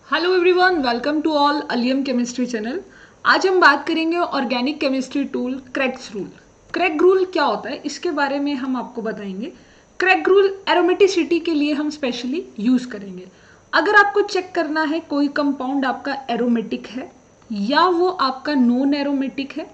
Hello everyone, welcome to all अलियम chemistry channel. आज हम बात करेंगे organic chemistry tool Craig's rule. Craig rule क्या होता है इसके बारे में हम आपको बताएंगे। क्रेग रूल एरोमेटिसिटी के लिए हम स्पेशली यूज करेंगे। अगर आपको चेक करना है कोई कंपाउंड आपका एरोमेटिक है या वो आपका नॉन एरोमेटिक है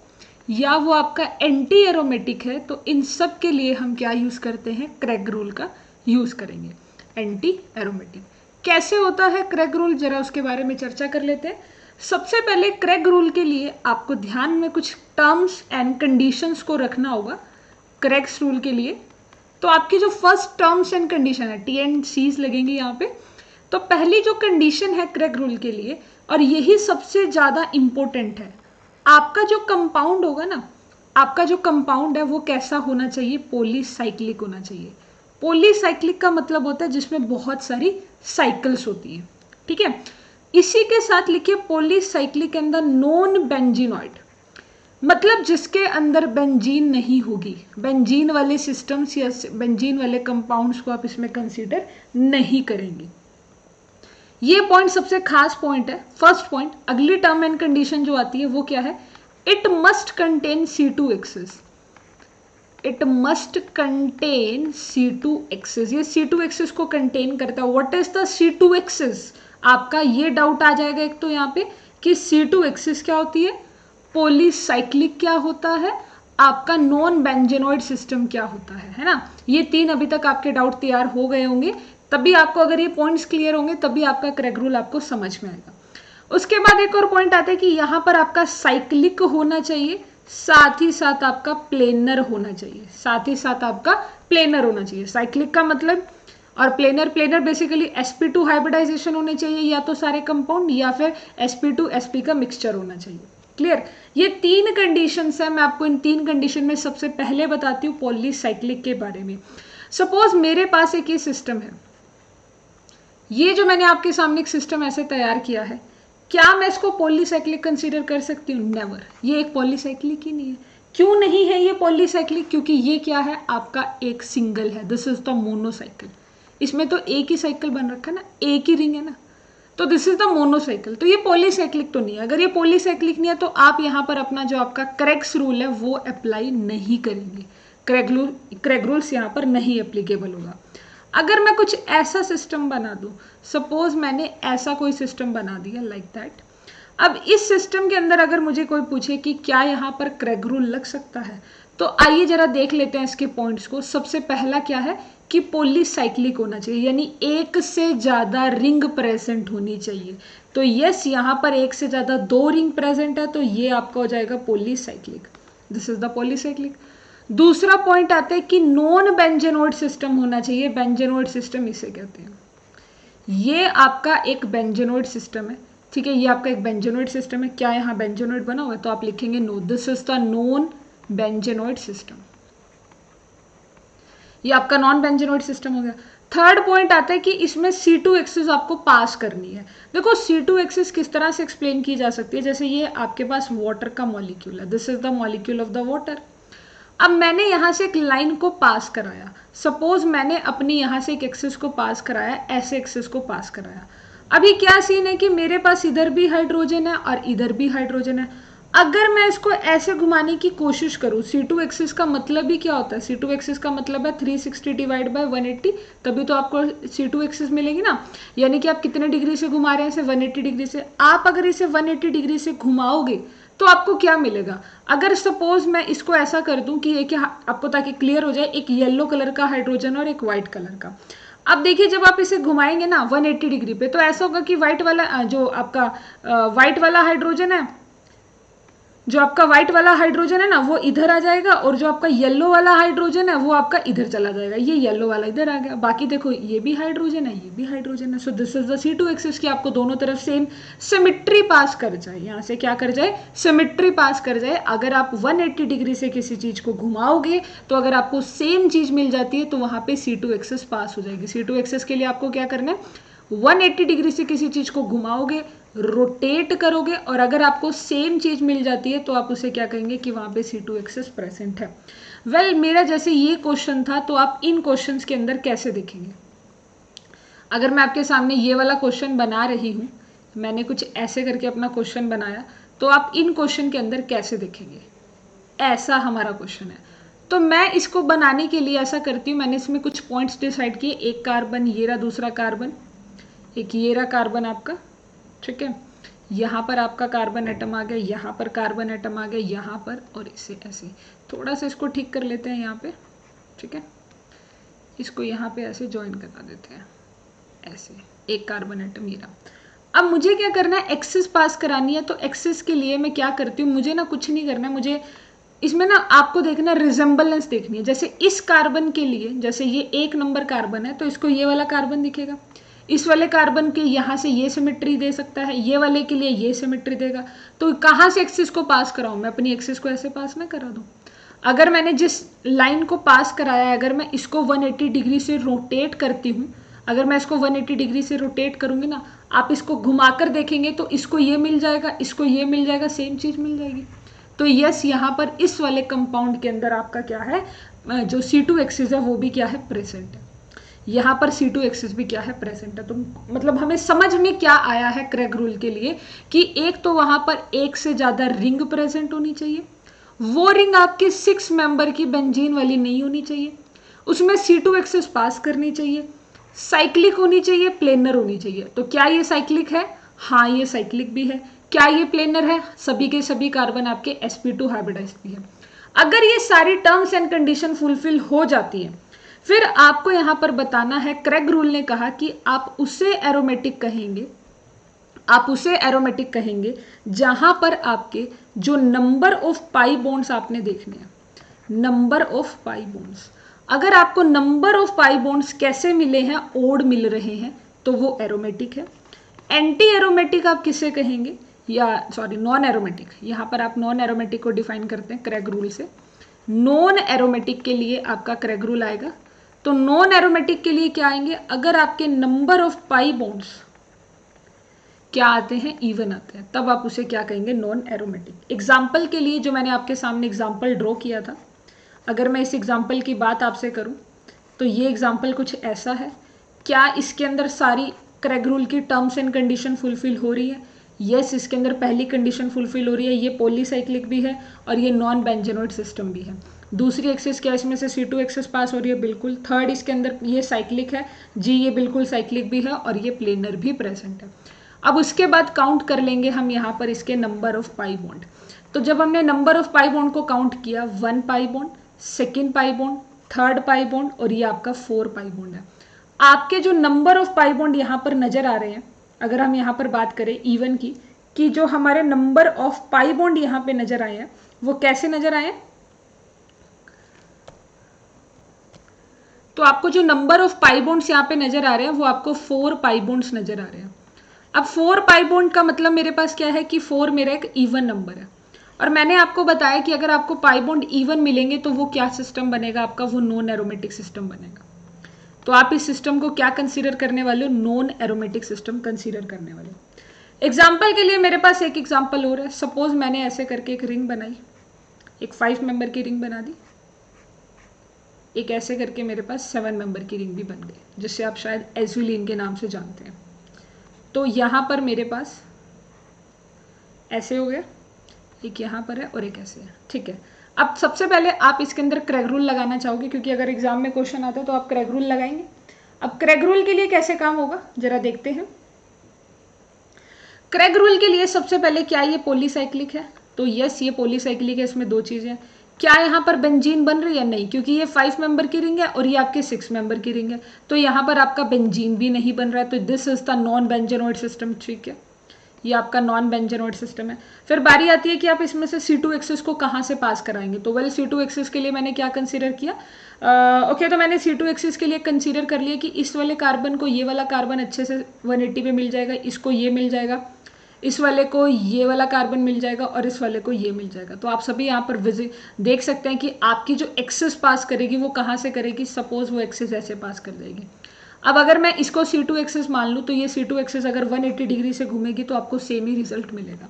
या वो आपका एंटी एरोमेटिक है, तो इन सब के लिए हम क्या यूज करते हैं, क्रेग रूल का यूज करेंगे। एंटी एरोमेटिक कैसे होता है क्रेग रूल, जरा उसके बारे में चर्चा कर लेते हैं। सबसे पहले क्रेग रूल के लिए आपको ध्यान में कुछ टर्म्स एंड कंडीशंस को रखना होगा क्रेग्स रूल के लिए। तो आपकी जो फर्स्ट टर्म्स एंड कंडीशन है, टी एंड सीज लगेंगे यहाँ पे। तो पहली जो कंडीशन है क्रेग रूल के लिए, और यही सबसे ज्यादा इंपॉर्टेंट है, आपका जो कंपाउंड होगा ना, आपका जो कंपाउंड है वो कैसा होना चाहिए, पॉलीसाइक्लिक होना चाहिए। पॉलीसाइक्लिक का मतलब होता है जिसमें बहुत सारी साइकिल्स होती हैं, ठीक है। इसी के साथ लिखिए polycyclic and the non benzenoid, मतलब जिसके अंदर बेंजीन नहीं होगी। बेंजीन वाले सिस्टम्स या बेंजीन वाले कंपाउंड्स को आप इसमें कंसीडर नहीं करेंगे। ये पॉइंट सबसे खास पॉइंट है, फर्स्ट पॉइंट। अगली टर्म एंड कंडीशन जो आती है वो क्या है, it must contain C2Hs। It must contain C2Hs। ये C2Hs को कंटेन करता है। व्हाट इज द C2Hs, आपका ये डाउट आ जाएगा एक तो यहाँ पे कि C2Hs क्या होती है, पॉलीसाइक्लिक क्या होता है, आपका नॉन बेंजेनॉइड सिस्टम क्या होता है ना। ये तीन अभी तक आपके डाउट तैयार हो गए होंगे, तभी आपको, अगर ये पॉइंट्स क्लियर होंगे तभी आपका क्रेग रूल आपको समझ में आएगा। उसके बाद एक और पॉइंट आता है कि यहाँ पर आपका साइक्लिक होना चाहिए, साथ ही साथ आपका प्लेनर होना चाहिए, साथ ही साथ आपका प्लेनर होना चाहिए। साइक्लिक का मतलब और planar, planar basically sp2 hybridisation होने चाहिए, या तो सारे कंपाउंड या फिर sp2 sp का मिक्सचर होना चाहिए। क्लियर। ये तीन कंडीशंस है, मैं आपको इन तीन कंडीशन में सबसे पहले बताती हूँ पॉलीसाइक्लिक के बारे में। सपोज मेरे पास एक ये सिस्टम है, ये जो मैंने आपके सामने एक सिस्टम ऐसे तैयार किया है, क्या मैं इसको पॉलीसाइक्लिक कंसीडर कर सकती हूँ? नेवर। ये एक पॉलीसाइक्लिक ही नहीं है। क्यों नहीं है ये पॉलीसाइक्लिक? क्योंकि ये क्या है, आपका एक सिंगल है, दिस इज द मोनोसाइकिल। इसमें तो एक ही साइकिल बन रखा है ना, एक ही रिंग है ना, तो दिस इज द मोनोसाइकिल। तो ये पॉलीसाइक्लिक तो नहीं है। अगर ये पॉलीसाइक्लिक नहीं है तो आप यहाँ पर अपना जो आपका क्रेग्स रूल है वो अप्लाई नहीं करेंगे। क्रेग रूल्स यहाँ पर नहीं एप्लीकेबल होगा। अगर मैं कुछ ऐसा सिस्टम बना दूं, सपोज मैंने ऐसा कोई सिस्टम बना दिया लाइक दैट। अब इस सिस्टम के अंदर अगर मुझे कोई पूछे कि क्या यहाँ पर क्रेग रूल लग सकता है, तो आइए जरा देख लेते हैं इसके पॉइंट्स को। सबसे पहला क्या है कि पॉलीसाइक्लिक होना चाहिए, यानी एक से ज्यादा रिंग प्रेजेंट होनी चाहिए। तो यस, यहाँ पर एक से ज्यादा दो रिंग प्रेजेंट है, तो ये आपका हो जाएगा polycyclic. This is the polycyclic. दूसरा पॉइंट आता है कि नॉन बेंजेनोइड सिस्टम होना चाहिए। बेंजेनोइड सिस्टम इसे कहते हैं, ये आपका एक बेंजेनोइड सिस्टम है, ठीक है। ये आपका एक बेंजेनोइड सिस्टम है। क्या यहाँ बेंजेनोइड बना हुआ है? तो आप लिखेंगे no, this is the non benzenoid system. ये आपका नॉन बेंजेनोइड सिस्टम हो गया। थर्ड पॉइंट आता है कि इसमें C2Hs आपको पास करनी है। देखो C2Hs किस तरह से एक्सप्लेन की जा सकती है, जैसे ये आपके पास वाटर का मॉलिक्यूल है, this is the molecule of the water. अब मैंने यहाँ से एक लाइन को पास कराया, सपोज मैंने अपनी यहाँ से एक एक्सिस को पास कराया, ऐसे एक्सिस को पास कराया। अभी क्या सीन है कि मेरे पास इधर भी हाइड्रोजन है और इधर भी हाइड्रोजन है। अगर मैं इसको ऐसे घुमाने की कोशिश करूँ, C2Hs का मतलब भी क्या होता है, C2Hs का मतलब है 360 डिवाइड बाय 180, तभी तो आपको C2Hs मिलेगी ना। यानी कि आप कितने डिग्री से घुमा रहे हैं इसे, 180 डिग्री से। आप अगर इसे 180 डिग्री से घुमाओगे तो आपको क्या मिलेगा? अगर सपोज मैं इसको ऐसा कर दूं कि एक, आपको ताकि क्लियर हो जाए, एक येलो कलर का हाइड्रोजन और एक व्हाइट कलर का। अब देखिए जब आप इसे घुमाएंगे ना 180 डिग्री पे, तो ऐसा होगा कि व्हाइट वाला जो आपका व्हाइट वाला हाइड्रोजन है, जो आपका व्हाइट वाला हाइड्रोजन है ना, वो इधर आ जाएगा, और जो आपका येलो वाला हाइड्रोजन है वो आपका इधर चला जाएगा। ये येलो वाला इधर आ गया, बाकी देखो ये भी हाइड्रोजन है, ये भी हाइड्रोजन है। So this is the C2Hs की आपको दोनों तरफ सेम सिमिट्री पास कर जाए, यहाँ से क्या कर जाए, सिमिट्री पास कर जाए। अगर आप 180 डिग्री से किसी चीज को घुमाओगे तो अगर आपको सेम चीज मिल जाती है तो वहां पे C2Hs पास हो जाएगी। C2Hs के लिए आपको क्या करना है, 180 डिग्री से किसी चीज को घुमाओगे, रोटेट करोगे, और अगर आपको सेम चीज मिल जाती है तो आप उसे क्या कहेंगे कि वहां पे C2Hs प्रेजेंट है। वेल, मेरा जैसे ये क्वेश्चन था, तो आप इन क्वेश्चंस के अंदर कैसे देखेंगे? अगर मैं आपके सामने ये वाला क्वेश्चन बना रही हूं, मैंने कुछ ऐसे करके अपना क्वेश्चन बनाया, तो आप इन क्वेश्चन के अंदर कैसे देखेंगे, ऐसा हमारा क्वेश्चन है। तो मैं इसको बनाने के लिए ऐसा करती हूँ, मैंने इसमें कुछ पॉइंट्स डिसाइड किए, एक कार्बन, ये रहा दूसरा कार्बन, एक ये रहा कार्बन आपका, ठीक है, यहाँ पर आपका कार्बन एटम आ गया, यहाँ पर कार्बन एटम आ गया, यहाँ पर, और इसे ऐसे थोड़ा सा इसको ठीक कर लेते हैं यहाँ पे, ठीक है, इसको यहाँ पे ऐसे ज्वाइन करा देते हैं, ऐसे एक कार्बन एटम ये रहा। अब मुझे क्या करना है, एक्सिस पास करानी है, तो एक्सिस के लिए मैं क्या करती हूँ, मुझे ना कुछ नहीं करना है, मुझे इसमें ना आपको देखना रिजेंबलेंस देखनी है। जैसे इस कार्बन के लिए, जैसे ये 1 नंबर कार्बन है तो इसको ये वाला कार्बन दिखेगा, इस वाले कार्बन के यहाँ से ये सिमेट्री दे सकता है, ये वाले के लिए ये सिमेट्री देगा। तो कहाँ से एक्सिस को पास कराऊँ, मैं अपनी एक्सिस को ऐसे पास ना करा दूँ। अगर मैंने जिस लाइन को पास कराया है, अगर मैं इसको 180 डिग्री से रोटेट करती हूँ, अगर मैं इसको 180 डिग्री से रोटेट करूँगी ना, आप इसको घुमाकर देखेंगे तो इसको ये मिल जाएगा, इसको ये मिल जाएगा, सेम चीज़ मिल जाएगी। तो यस, यहाँ पर इस वाले कंपाउंड के अंदर आपका क्या है, जो C2 एक्सिस है वो भी क्या है, प्रेजेंट है। यहाँ पर C2 एक्सिस भी क्या है, प्रेजेंट है। तो मतलब हमें समझ में क्या आया है क्रेग रूल के लिए, कि एक तो वहाँ पर एक से ज़्यादा रिंग प्रेजेंट होनी चाहिए, वो रिंग आपके 6 मेंबर की बेंजीन वाली नहीं होनी चाहिए, उसमें C2 एक्सिस पास करनी चाहिए, साइक्लिक होनी चाहिए, प्लेनर होनी चाहिए। तो क्या ये साइक्लिक है, हाँ ये साइक्लिक भी है। क्या ये प्लेनर है, सभी के सभी कार्बन आपके sp2 हाइब्रिडाइज्ड भी है। अगर ये सारी टर्म्स एंड कंडीशन फुलफिल हो जाती है, फिर आपको यहां पर बताना है, क्रेग रूल ने कहा कि आप उसे एरोमेटिक कहेंगे, आप उसे एरोमेटिक कहेंगे जहां पर आपके जो नंबर ऑफ पाई बॉन्ड्स आपने देखने हैं, नंबर ऑफ पाई बॉन्ड्स, अगर आपको नंबर ऑफ पाई बॉन्ड्स कैसे मिले हैं, ओड मिल रहे हैं, तो वो एरोमेटिक है। एंटी एरोमेटिक आप किसे कहेंगे, या सॉरी नॉन एरोमेटिक, यहाँ पर आप नॉन एरोमेटिक को डिफाइन करते हैं क्रेग रूल से। नॉन एरोमेटिक के लिए आपका क्रेग रूल आएगा। तो नॉन एरोमेटिक के लिए क्या आएंगे, अगर आपके नंबर ऑफ पाई बॉन्ड्स क्या आते हैं, इवन आते हैं, तब आप उसे क्या कहेंगे, नॉन एरोमेटिक। एग्जाम्पल के लिए जो मैंने आपके सामने एग्जाम्पल ड्रॉ किया था, अगर मैं इस एग्जाम्पल की बात आपसे करूं तो ये एग्जाम्पल कुछ ऐसा है। क्या इसके अंदर सारी क्रेग रूल की टर्म्स एंड कंडीशन फुलफिल हो रही है, यस, इसके अंदर पहली कंडीशन फुलफिल हो रही है, ये पॉलीसाइक्लिक भी है और ये नॉन बेंजेनोइड सिस्टम भी है। दूसरी एक्सिस क्या इसमें से C2 एक्सिस पास हो रही है, बिल्कुल। थर्ड इसके अंदर ये साइक्लिक है जी, ये बिल्कुल साइक्लिक भी है और ये प्लेनर भी प्रेजेंट है। अब उसके बाद काउंट कर लेंगे हम यहाँ पर इसके नंबर ऑफ पाई बॉन्ड। तो जब हमने नंबर ऑफ पाई बॉन्ड को काउंट किया, 1 pi bond, second pi bond, third pi bond और ये आपका 4 पाई बॉन्ड है। आपके जो नंबर ऑफ पाई बॉन्ड यहाँ पर नजर आ रहे हैं, अगर हम यहाँ पर बात करें इवन की, कि जो हमारे नंबर ऑफ पाई बॉन्ड यहाँ पे नजर आए हैं वो कैसे नजर आए हैं, तो आपको जो नंबर ऑफ पाई बॉन्ड्स यहाँ पे नजर आ रहे हैं वो आपको 4 पाई बॉन्ड्स नजर आ रहे हैं। अब 4 पाई बॉन्ड का मतलब मेरे पास क्या है कि 4 मेरा एक इवन नंबर है, और मैंने आपको बताया कि अगर आपको पाई बॉन्ड इवन मिलेंगे तो वो क्या सिस्टम बनेगा आपका, वो नॉन एरोमेटिक सिस्टम बनेगा। तो आप इस सिस्टम को क्या कंसीडर करने वाले हो, नॉन एरोमेटिक सिस्टम कंसीडर करने वाले हो। एग्जाम्पल के लिए मेरे पास एक एग्जाम्पल और है। सपोज मैंने ऐसे करके एक रिंग बनाई, एक 5 मेंबर की रिंग बना दी, एक ऐसे करके मेरे पास 7 मेंबर की रिंग भी बन गई, जिससे आप शायद एजुलिन के नाम से जानते हैं। तो यहाँ पर मेरे पास ऐसे हो गया, एक यहाँ पर है और एक ऐसे है, ठीक है। अब सबसे पहले आप इसके अंदर क्रेग रूल लगाना चाहोगे, क्योंकि अगर एग्जाम में क्वेश्चन आता है तो आप क्रेग रूल लगाएंगे। अब क्रेग रूल के लिए कैसे काम होगा जरा देखते हैं। क्रेग रूल के लिए सबसे पहले क्या ये पॉलीसाइक्लिक है, तो यस ये पॉलीसाइक्लिक है। इसमें 2 चीजें, क्या यहाँ पर बेंजीन बन रही है, नहीं, क्योंकि ये 5 मेंबर की रिंग है और ये आपके 6 मेंबर की रिंग है, तो यहाँ पर आपका बेंजीन भी नहीं बन रहा है। तो this is the non benzenoid system, ठीक है, ये आपका नॉन बेंजेनोइड सिस्टम है। फिर बारी आती है कि आप इसमें से C2 एक्सिस को कहाँ से पास कराएंगे। तो वेल C2 एक्सिस के लिए मैंने क्या कंसीडर किया, ओके, तो मैंने C2 एक्सिस के लिए कंसीडर कर लिया कि इस वाले कार्बन को ये वाला कार्बन अच्छे से 180 पे मिल जाएगा, इसको ये मिल जाएगा, इस वाले को ये वाला कार्बन मिल जाएगा और इस वाले को ये मिल जाएगा। तो आप सभी यहाँ पर विजिट देख सकते हैं कि आपकी जो एक्सिस पास करेगी वो कहाँ से करेगी, सपोज वो एक्सिस ऐसे पास कर देगी। अब अगर मैं इसको C2 एक्सिस मान लूँ तो ये C2 एक्सिस अगर 180 डिग्री से घूमेगी तो आपको सेम ही रिजल्ट मिलेगा।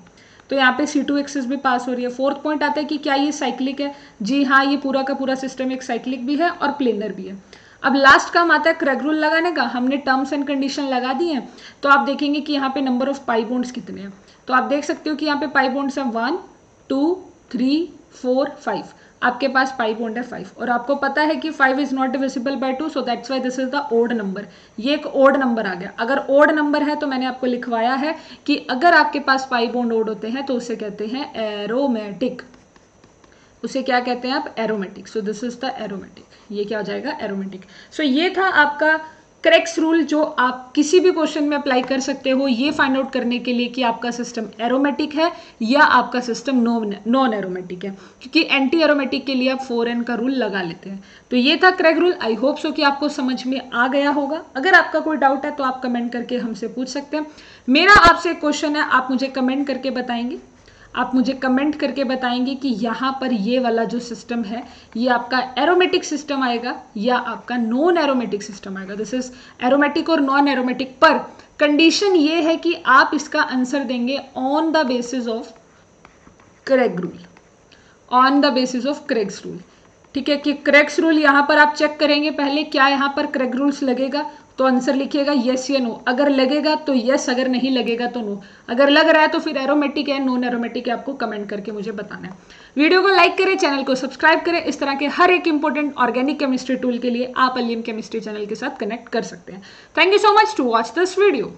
तो यहाँ पे C2 एक्सिस भी पास हो रही है। फोर्थ पॉइंट आता है कि क्या ये साइक्लिक है, जी हाँ, ये पूरा का पूरा सिस्टम एक साइक्लिक भी है और प्लेनर भी है। अब लास्ट काम आता है क्रैग रूल लगाने का। हमने टर्म्स एंड कंडीशन लगा दी हैं, तो आप देखेंगे कि यहाँ पे नंबर ऑफ पाई बॉन्ड्स कितने हैं। तो आप देख सकते हो कि यहाँ पे पाई बॉन्ड्स हैं 1 2 3 4 5। आपके पास पाई बॉन्ड है 5 और आपको पता है कि 5 is not divisible by 2, so that's why this is the odd number. ये एक ओड नंबर आ गया। अगर ओड नंबर है तो मैंने आपको लिखवाया है कि अगर आपके पास पाई बॉन्ड ओड होते हैं तो उसे कहते हैं एरोमेटिक। उसे क्या कहते हैं आप? Aromatic. So this is the aromatic. ये क्या हो जाएगा? एरोमेटिक। सो ये था आपका क्रेग्स रूल जो आप किसी भी क्वेश्चन में अप्लाई कर सकते हो ये फाइंड आउट करने के लिए कि आपका सिस्टम एरोमेटिक है या आपका सिस्टम नॉन एरोमेटिक है, क्योंकि एंटी एरोमेटिक के लिए आप 4n का रूल लगा लेते हैं। तो ये था Craig rule. I hope so कि आपको समझ में आ गया होगा। अगर आपका कोई डाउट है तो आप कमेंट करके हमसे पूछ सकते हैं। मेरा आपसे एक क्वेश्चन है, आप मुझे कमेंट करके बताएंगे, कि यहाँ पर ये वाला जो सिस्टम है ये आपका एरोमेटिक सिस्टम आएगा या आपका नॉन एरोमेटिक सिस्टम आएगा। दिस इज एरोमेटिक और नॉन एरोमेटिक, पर कंडीशन ये है कि आप इसका आंसर देंगे on the basis of Craig rule, on the basis of Craig's rule. ठीक है, कि क्रेग्स रूल यहाँ पर आप चेक करेंगे पहले क्या यहाँ पर क्रेग रूल्स लगेगा, तो आंसर लिखिएगा यस या नो। अगर लगेगा तो यस, अगर नहीं लगेगा तो नो। अगर लग रहा है तो फिर एरोमेटिक है नॉन एरोमेटिक है, आपको कमेंट करके मुझे बताना है। वीडियो को लाइक करें, चैनल को सब्सक्राइब करें। इस तरह के हर एक इंपॉर्टेंट ऑर्गेनिक केमिस्ट्री टूल के लिए आप अलियम केमिस्ट्री चैनल के साथ कनेक्ट कर सकते हैं। Thank you so much to watch this video.